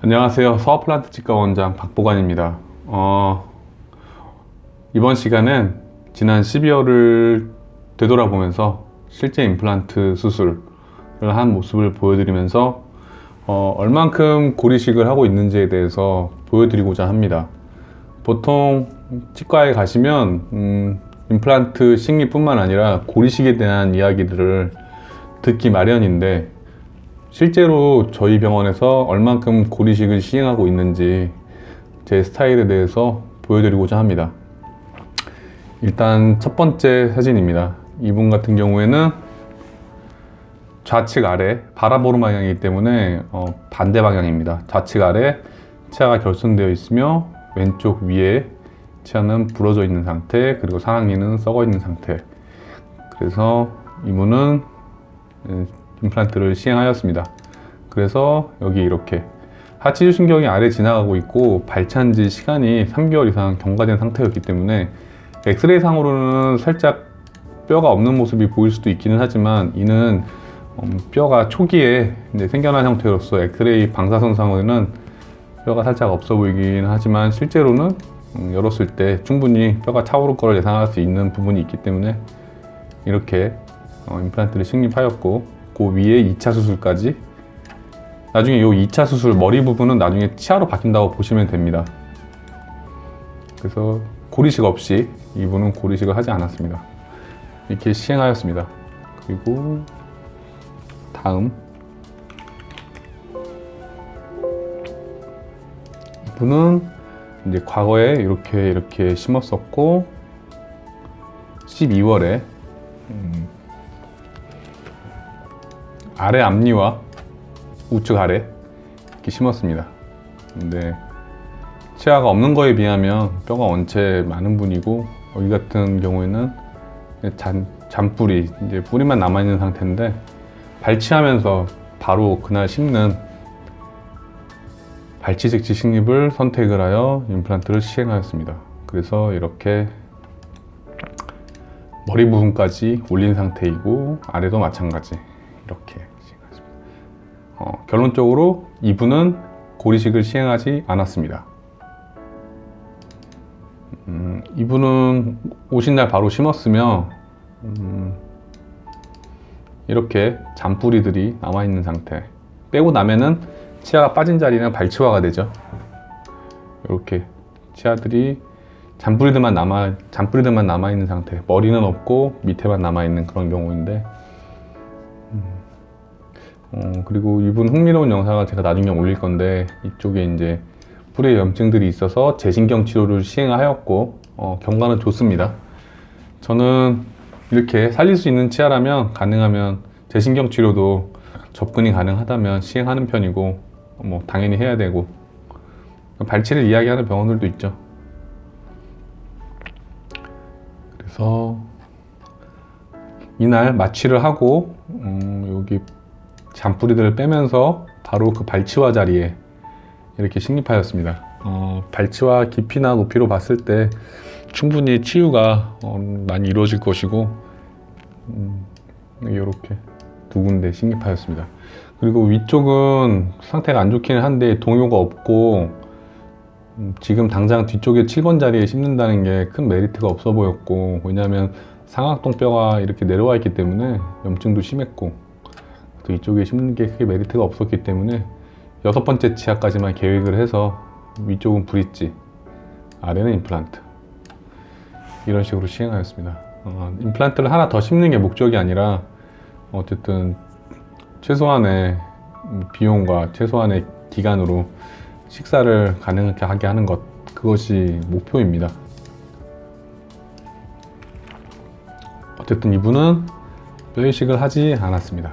안녕하세요. 서플란트 치과 원장 박보관입니다. 이번 시간은 지난 12월을 되돌아보면서 실제 임플란트 수술을 한 모습을 보여드리면서 얼만큼 고리식을 하고 있는지에 대해서 보여드리고자 합니다. 보통 치과에 가시면 임플란트 식리뿐만 아니라 고리식에 대한 이야기들을 듣기 마련인데, 실제로 저희 병원에서 얼만큼 고리식을 시행하고 있는지 제 스타일에 대해서 보여드리고자 합니다. 일단 첫 번째 사진입니다. 이분 같은 경우에는 좌측 아래 바라보는 방향이기 때문에 반대 방향입니다. 좌측 아래 치아가 결손되어 있으며 왼쪽 위에 치아는 부러져 있는 상태, 그리고 상악니는 썩어 있는 상태. 그래서 이분은 임플란트를 시행하였습니다. 그래서 여기 이렇게 하치주신경이 아래 지나가고 있고 발치한 지 시간이 3개월 이상 경과된 상태였기 때문에 엑스레이 상으로는 살짝 뼈가 없는 모습이 보일 수도 있기는 하지만, 이는 뼈가 초기에 이제 생겨난 형태로서 엑스레이 방사선상으로는 뼈가 살짝 없어 보이긴 하지만, 실제로는 열었을 때 충분히 뼈가 차오를 거를 예상할 수 있는 부분이 있기 때문에 이렇게 임플란트를 식립하였고, 그 위에 2차 수술까지, 나중에 이 2차 수술 머리 부분은 나중에 치아로 바뀐다고 보시면 됩니다. 그래서 고리식 없이 이분은 고리식을 하지 않았습니다. 이렇게 시행하였습니다. 그리고 다음 이분은 이제 과거에 이렇게 심었었고 12월에 아래 앞니와 우측 아래 이렇게 심었습니다. 근데 치아가 없는 거에 비하면 뼈가 원체 많은 분이고, 여기 같은 경우에는 잔뿌리, 이제 뿌리만 남아있는 상태인데, 발치하면서 바로 그날 심는 발치직지 식립을 선택을 하여 임플란트를 시행하였습니다. 그래서 이렇게 머리 부분까지 올린 상태이고, 아래도 마찬가지 이렇게 시행하였습니다. 결론적으로 이분은 고리식을 시행하지 않았습니다. 이분은 오신 날 바로 심었으며 이렇게 잔뿌리들이 남아있는 상태, 빼고 나면은 치아가 빠진 자리는 발치화가 되죠. 이렇게 치아들이 잔뿌리들만 남아있는 상태, 머리는 없고 밑에만 남아있는 그런 경우인데, 그리고 이분 흥미로운 영상을 제가 나중에 올릴 건데, 이쪽에 이제 뿌리에 염증들이 있어서 재신경 치료를 시행하였고 경과는 좋습니다. 저는 이렇게 살릴 수 있는 치아라면 가능하면 재신경 치료도 접근이 가능하다면 시행하는 편이고, 당연히 해야 되고, 발치를 이야기하는 병원들도 있죠. 그래서 이날 마취를 하고 여기 잔뿌리들을 빼면서 바로 그 발치화 자리에 이렇게 식립하였습니다. 발치화 깊이나 높이로 봤을 때 충분히 치유가 많이 이루어질 것이고, 이렇게 두 군데 식립하였습니다. 그리고 위쪽은 상태가 안 좋기는 한데 동요가 없고, 지금 당장 뒤쪽에 7번 자리에 심는다는 게 큰 메리트가 없어 보였고, 왜냐하면 상악동 뼈가 이렇게 내려와 있기 때문에 염증도 심했고, 또 이쪽에 심는 게 크게 메리트가 없었기 때문에 6번째 치아까지만 계획을 해서 위쪽은 브릿지, 아래는 임플란트, 이런 식으로 시행하였습니다. 임플란트를 하나 더 심는 게 목적이 아니라 어쨌든 최소한의 비용과 최소한의 기간으로 식사를 가능하게 하는 것, 그것이 목표입니다. 어쨌든 이분은 뼈 이식을 하지 않았습니다.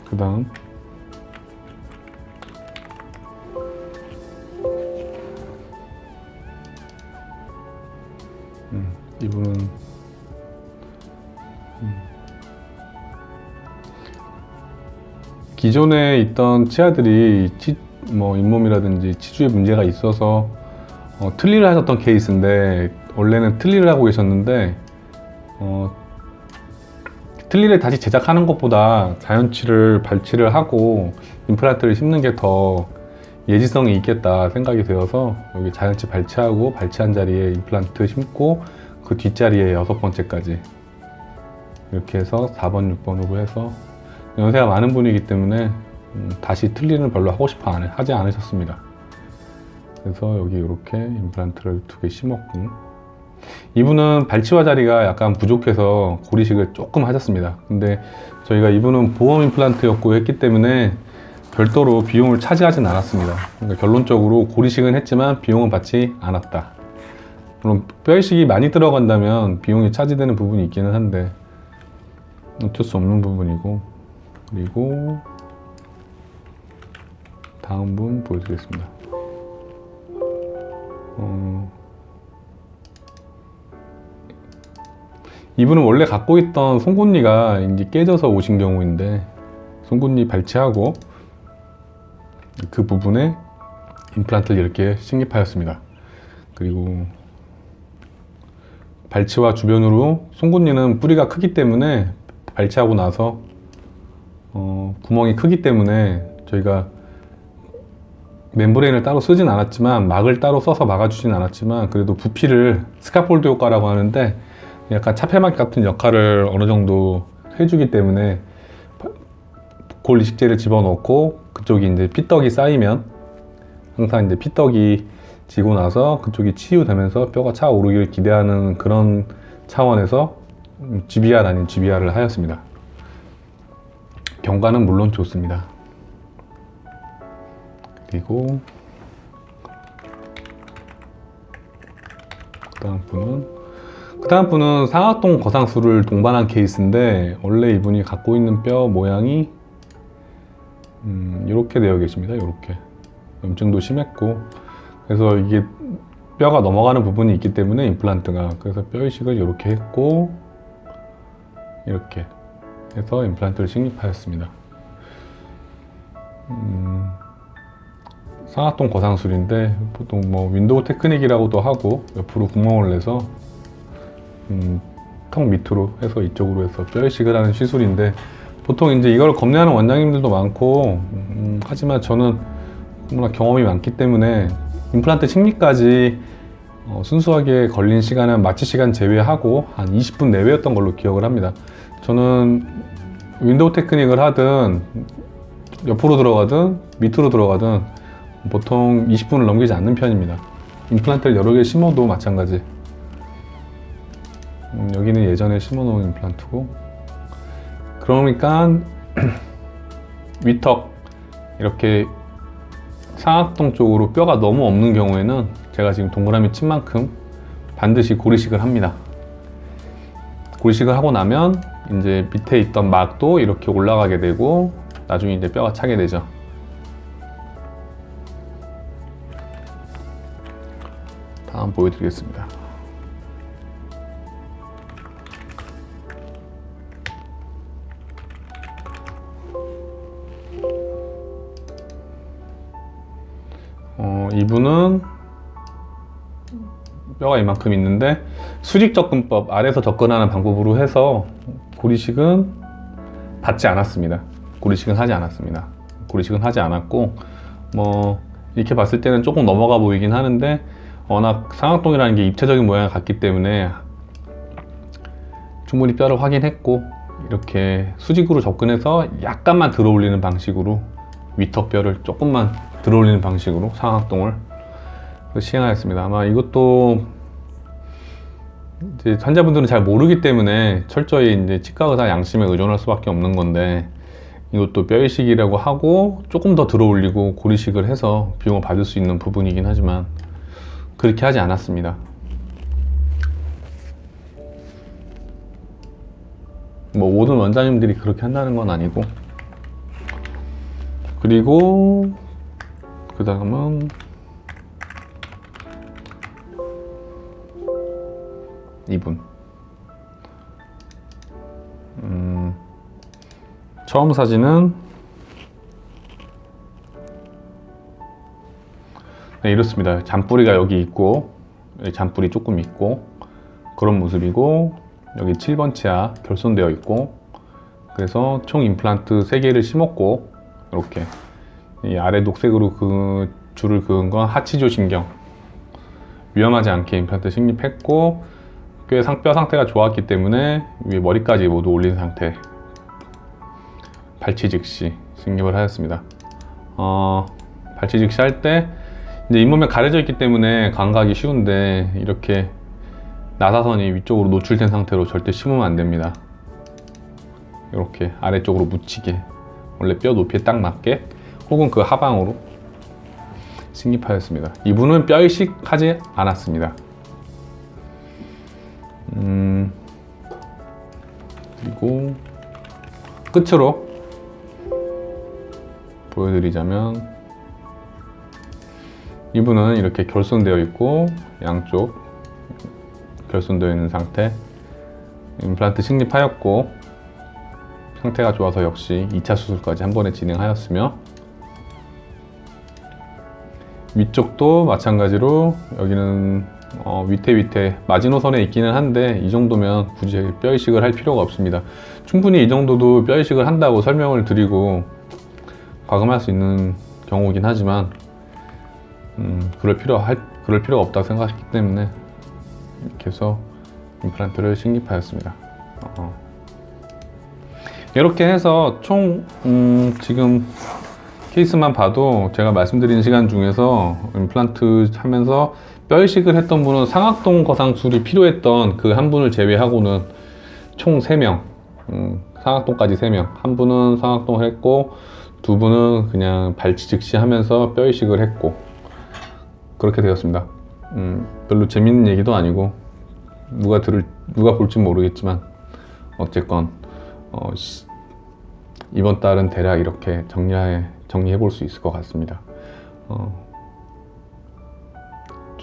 그 다음 이분은 기존에 있던 치아들이 잇몸이라든지 치주에 문제가 있어서 틀니를 하셨던 케이스인데, 원래는 틀니를 하고 계셨는데 틀니를 다시 제작하는 것보다 자연치를 발치를 하고 임플란트를 심는 게 더 예지성이 있겠다 생각이 되어서 여기 자연치 발치하고 발치한 자리에 임플란트 심고 그 뒷자리에 6번째까지 이렇게 해서 4번, 6번으로 해서 연세가 많은 분이기 때문에 다시 틀니는 별로 하고 싶어 하지 않으셨습니다. 그래서 여기 이렇게 임플란트를 2개 심었고, 이분은 발치와 자리가 약간 부족해서 고리식을 조금 하셨습니다. 근데 저희가 이분은 보험 임플란트였고 했기 때문에 별도로 비용을 차지하진 않았습니다. 그러니까 결론적으로 고리식은 했지만 비용은 받지 않았다. 물론 뼈이식이 많이 들어간다면 비용이 차지되는 부분이 있기는 한데 어쩔 수 없는 부분이고. 그리고 다음 분 보여드리겠습니다. 이분은 원래 갖고 있던 송곳니가 이제 깨져서 오신 경우인데, 송곳니 발치하고 그 부분에 임플란트를 이렇게 식립하였습니다. 그리고 발치와 주변으로, 송곳니는 뿌리가 크기 때문에 발치하고 나서 구멍이 크기 때문에 저희가 멤브레인을 따로 쓰진 않았지만, 막을 따로 써서 막아주진 않았지만, 그래도 부피를 스카폴드 효과라고 하는데 약간 차폐막 같은 역할을 어느 정도 해주기 때문에 골 이식제를 집어넣고 그쪽이 이제 피떡이 쌓이면, 항상 이제 피떡이 지고 나서 그쪽이 치유되면서 뼈가 차오르기를 기대하는 그런 차원에서 GBR 아닌 GBR을 하였습니다. 경과는 물론 좋습니다. 그리고 그 다음 분은 상악동 거상술을 동반한 케이스인데, 원래 이분이 갖고 있는 뼈 모양이 이렇게 되어 계십니다. 이렇게 염증도 심했고, 그래서 이게 뼈가 넘어가는 부분이 있기 때문에 임플란트가, 그래서 뼈 이식을 이렇게 했고 이렇게 해서 임플란트를 식립하였습니다. 상악동 거상술인데 보통 뭐 윈도우 테크닉이라고도 하고, 옆으로 구멍을 내서 턱 밑으로 해서 이쪽으로 해서 뼈 이식을 하는 시술인데, 보통 이제 이걸 겁내하는 원장님들도 많고, 하지만 저는 너무나 경험이 많기 때문에 임플란트 식립까지 순수하게 걸린 시간은 마취 시간 제외하고 한 20분 내외였던 걸로 기억을 합니다. 저는 윈도우 테크닉을 하든 옆으로 들어가든 밑으로 들어가든 보통 20분을 넘기지 않는 편입니다. 임플란트를 여러 개 심어도 마찬가지. 여기는 예전에 심어놓은 임플란트고, 그러니까 위턱 이렇게 상악동 쪽으로 뼈가 너무 없는 경우에는 제가 지금 동그라미 친 만큼 반드시 고리식을 합니다. 고리식을 하고 나면 이제 밑에 있던 막도 이렇게 올라가게 되고, 나중에 이제 뼈가 차게 되죠. 다음 보여드리겠습니다. 이분은 뼈가 이만큼 있는데 수직 접근법, 아래에서 접근하는 방법으로 해서 고리식은 받지 않았습니다. 고리식은 하지 않았습니다. 고리식은 하지 않았고, 뭐 이렇게 봤을 때는 조금 넘어가 보이긴 하는데, 워낙 상악동이라는 게 입체적인 모양을 갖기 때문에 충분히 뼈를 확인했고, 이렇게 수직으로 접근해서 약간만 들어 올리는 방식으로, 위턱 뼈를 조금만 들어 올리는 방식으로 상악동을 시행하였습니다. 아마 이것도 이제 환자분들은 잘 모르기 때문에 철저히 이제 치과 의사 양심에 의존할 수밖에 없는 건데, 이것도 뼈 이식이라고 하고 조금 더 들어 올리고 고리식을 해서 비용을 받을 수 있는 부분이긴 하지만 그렇게 하지 않았습니다. 뭐 모든 원장님들이 그렇게 한다는 건 아니고. 그리고 그 다음은 이분. 처음 사진은 네, 이렇습니다. 잔뿌리가 여기 있고, 여기 잔뿌리 조금 있고 그런 모습이고, 여기 7번 치아 결손되어 있고, 그래서 총 임플란트 3개를 심었고, 이렇게 이 아래 녹색으로 그 줄을 그은 건 하치조 신경, 위험하지 않게 임플란트 식립했고, 꽤 뼈 상태가 좋았기 때문에 위에 머리까지 모두 올린 상태, 발치 즉시 식립을 하였습니다. 발치 즉시 할 때 이제 잇몸에 가려져 있기 때문에 감각이 쉬운데, 이렇게 나사선이 위쪽으로 노출된 상태로 절대 심으면 안 됩니다. 이렇게 아래쪽으로 묻히게, 원래 뼈 높이에 딱 맞게, 혹은 그 하방으로 식립하였습니다. 이분은 뼈 이식하지 않았습니다. 그리고 끝으로 보여드리자면, 이분은 이렇게 결손되어 있고 양쪽 결손되어 있는 상태, 임플란트 식립하였고 상태가 좋아서 역시 2차 수술까지 한 번에 진행하였으며, 위쪽도 마찬가지로 여기는 위태 마지노선에 있기는 한데, 이 정도면 굳이 뼈 이식을 할 필요가 없습니다. 충분히 이 정도도 뼈 이식을 한다고 설명을 드리고 과금할 수 있는 경우이긴 하지만, 그럴 필요가 없다고 생각했기 때문에 이렇게 해서 임플란트를 식립하였습니다. 이렇게 해서 총 지금 케이스만 봐도 제가 말씀드린 시간 중에서 임플란트 하면서 뼈 이식을 했던 분은 상악동 거상술이 필요했던 그 한 분을 제외하고는 총 3명, 상악동까지 3명, 한 분은 상악동을 했고, 2분은 그냥 발치 즉시 하면서 뼈 이식을 했고, 그렇게 되었습니다. 별로 재밌는 얘기도 아니고 누가 볼지 모르겠지만, 어쨌건 이번 달은 대략 이렇게 정리해 볼 수 있을 것 같습니다.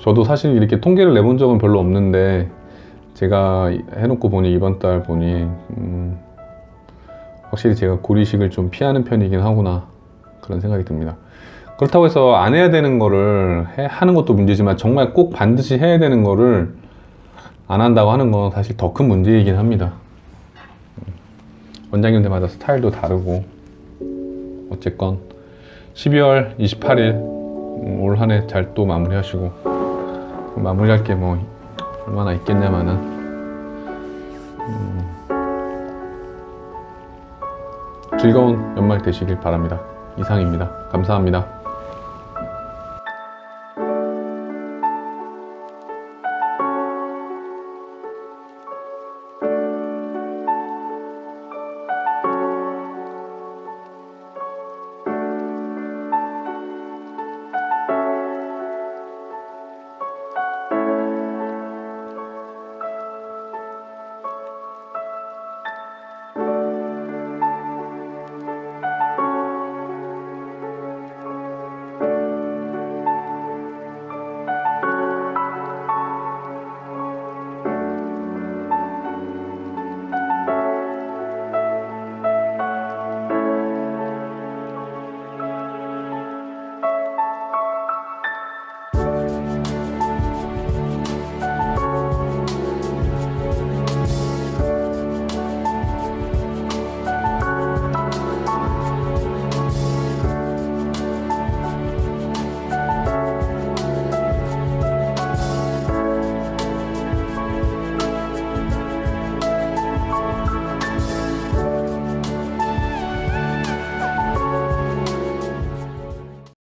저도 사실 이렇게 통계를 내본 적은 별로 없는데, 제가 해놓고 보니 이번 달 보니 확실히 제가 고리식을 좀 피하는 편이긴 하구나, 그런 생각이 듭니다. 그렇다고 해서 안 해야 되는 거를 하는 것도 문제지만, 정말 꼭 반드시 해야 되는 거를 안 한다고 하는 건 사실 더 큰 문제이긴 합니다. 원장님들마다 스타일도 다르고, 어쨌건 12월 28일 올 한 해 잘 또 마무리하시고, 마무리할 게 뭐 얼마나 있겠냐마는 즐거운 연말 되시길 바랍니다. 이상입니다. 감사합니다.